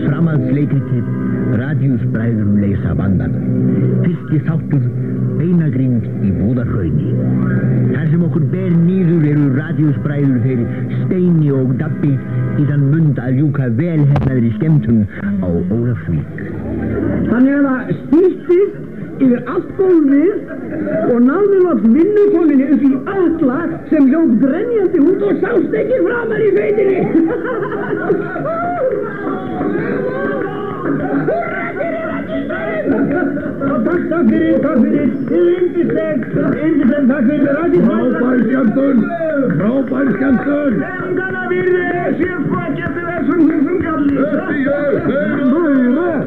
Framhaldsleikritið Radíusbræður leysa vandann. Fyrsti þáttur beinagrind í Búðahrauni. Þar sem okkur ber niður eru Radíusbræður þeir Steini og Dabbi í þann mund að ljúka velheppnaðri skemmtun á Ólafsvík. Þannig að það stýttist yfir allt gólfið og náði loks vinnukonunni upp í alla sem hljóp grenjandi út og sást ekki framar í sveitinni. Takk fyrir, þið er yndislegt, takk fyrir Radíusbræður. Frábær skemmtun. Peningana virði, sér hvað getur þessum galli.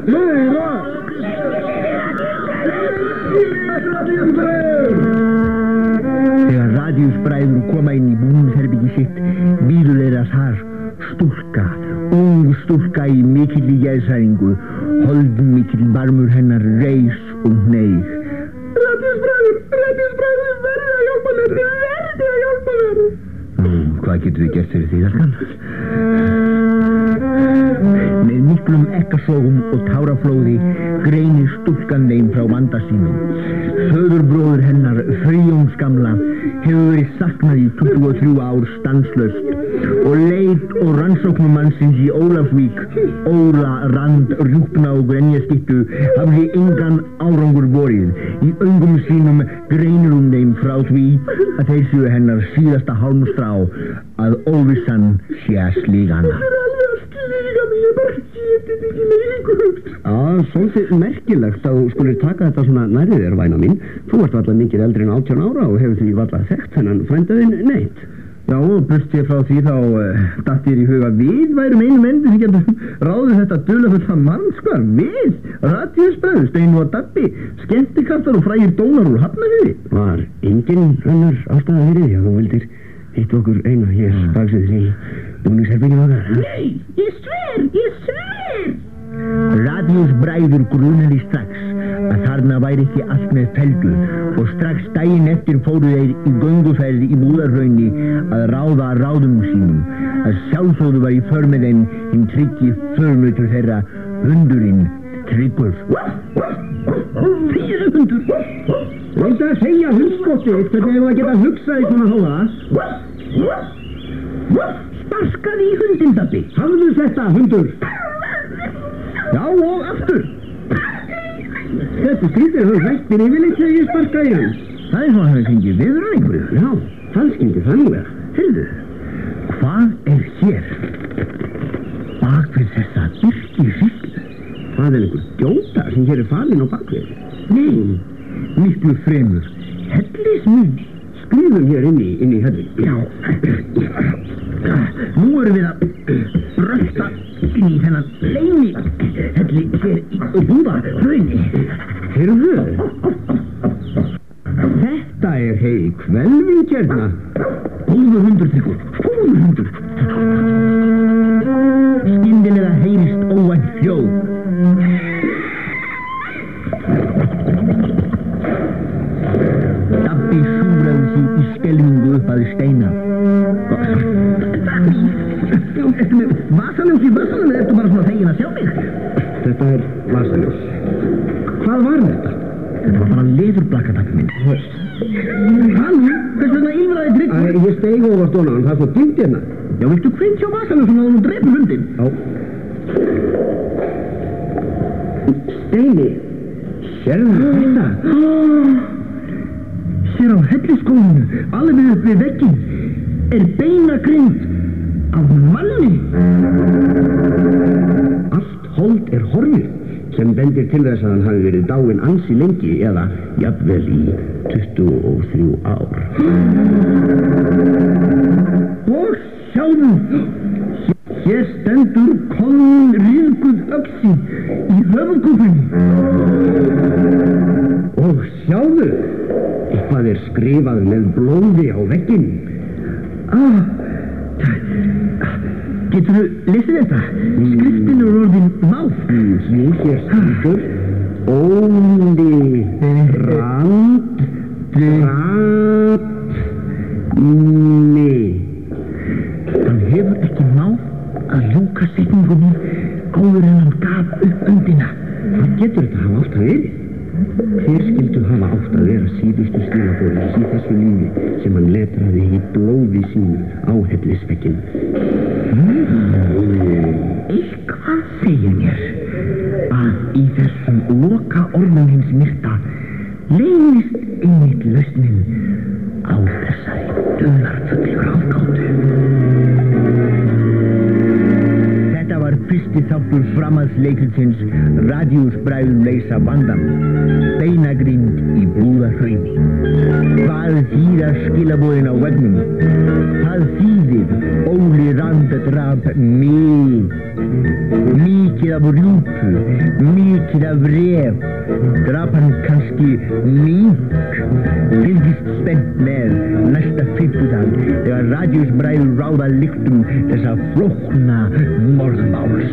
Meira. Þegar Radíusbræður koma inn í búningsherbyggi sitt bíður þeirra þar stúlka, ung stúlka í mikilli geðsæringu, holdmikill barmur hennar reis og hneig. Radíusbræður, verðið að hjálpa mér. Hvað getur þið gert fyrir því, Alkan? Með miklum ekkasogum og táraflóði greinir stúlkan þeim frá vanda sínum. Föðurbróður hennar, Friðjóns gamla, hefur verið saknað í 23 ár stanslaust og leit og rannsóknumannsins í Ólafsvík, Óla, Rand, Rjúpna og Grenjaskittu hafði engan árangur borið. Í öngum sínum greinir þeim frá því að þeir séu hennar síðasta hálmstrá, að óvissan sé að slíga hana. Svolítið merkilegt að þú skulir taka þetta svona nærri þér, væna mín. Þú ert varla mikið eldri en 18 ára og hefur því varla þekkt þennan frændaðinn neitt. Já, burt ég frá því þá datt ég í huga við værum einu menn sem getum ráðið þetta dularfulla mannskvar. Við, Radíusbræður, Steini og Dabbi, skemmtikraftar og frægir dónar úr Hafnarfirði. Var engin önnur ástæða fyrir því að þú vildir hitt okkur eina hér baksviðs í búningsherberginu okkar? Nei, ég sver! Radíusbræður grunaði strax að þarna væri ekki allt með feldu og strax daginn eftir fóru þeir í gönguferð í Búðahrauni að ráða ráðum sínum. Að sjálfsögðu var í för með þeim hinn tryggi förmötur þeirra, hundurinn Tryggur. Þeir hundur! Reyndu að segja hundskotti hvernig hefur að geta hugsað í svona háða. Sparkaði í hundin, Dabbi. Hafðu þetta, hundur. Já, og aftur. Þetta skrýtir hann hrættir yfirleitt þegar ég sparkaði í hann. Það er svo að hann fengið viður á einhverju. Já, það skildi það nú vera. Heyrðu, hvað er hér? Bak við þessa birkifylgju. Það er einhver gjóta sem hér er falin á bakvið. Nei, miklu fremur. Hellismun. Skrifum hér inn í helli. Já. Nú erum við að brölta inn í þennan leyni helli hér í Búðahrauni. Heyrðu? Þetta er hvelfing hérna. Góður hundur, Tryggur. Góður hundur. Skyndilega heyrist óvænt hljóð. Dabbi súraði sig í skelfingu upp að Steina. Ertu með vasaljós í vössunum eða ertu bara svona fegin að sjá mig? Þetta er vasaljós. Hvað var þetta? Þetta var bara leðurblakka, Dabbi minn. Hann? Hvers vegna ylfraði Tryggur? Ég steig ofar stónan, það er svo dýmt hérna. Já, viltu kveint hjá vasaljósum að þú drepur hundinn? Já. Steini, sérðu þetta? Sér á helliskóinu, alveg upp við vegginn, er beinagrind af manni. Allt hold er horfið, sem bendir til þess að hann hafi verið dáinn ansi lengi eða jafnvel í 23 ár. Og sjáðu, hér stendur kolríðguð öxi í höfuðkúpunni. Og sjáðu, eitthvað er skrifað með blóði á vegginn. Geturðu lesið þetta? Skriftin er orðin máð. Hér stendur Óli Rand Hann hefur ekki náð að ljúka setningunni áður en hann Hver skildu hafa átt að vera síðustu skilaboðs í þessu lífi sem hann letraði í blóði sínu á hellisvegginn? Eitthvað segir mér að í þessum loka orðum hins myrta leynist einmitt lausnin á þessari dularfullu ráðgátu. Þetta var fyrsti þáttur framhaldsleikritsins Radíusbræður leysa vandann, beinagrind í Búðahrauni. Hvað þýða skilaboðin á veggnum? Hvað þýðir Óli Rand drap mig? Mikið af rjúpu, mikið af ref. Drap hann kannski mink? Fylgist spennt með næsta fimmtudag þegar Radíusbræður ráða lyktum þessa flókna morðmáls.